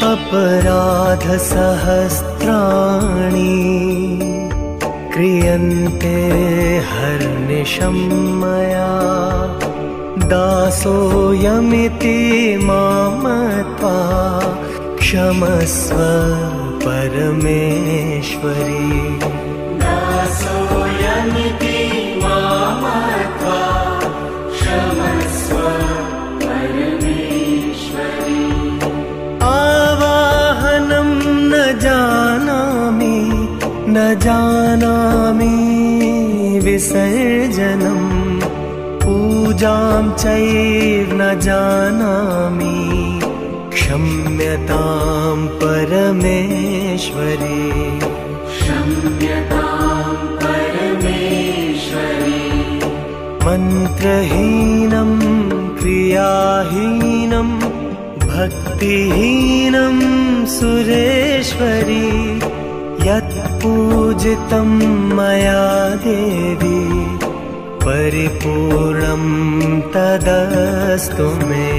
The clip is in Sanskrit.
अपराधसहस्राणि क्रियन्ते हर्निशं मया दासोऽयमिति मां मत्वा क्षमस्व परमेश्वरी दासोऽयमिति मां मत्वा क्षमस्व परमेश्वरी आवाहनं न जानामि विसर्जनं पूजां चैव न जानामि क्षम्यतां परमेश्वरी क्षम्यतां परमेश्वरी मन्त्रहीनं क्रियाहीनं भक्तिहीनं सुरेश्वरी यत्पूजितं मया देवी परिपूर्णं तदस्तु मे।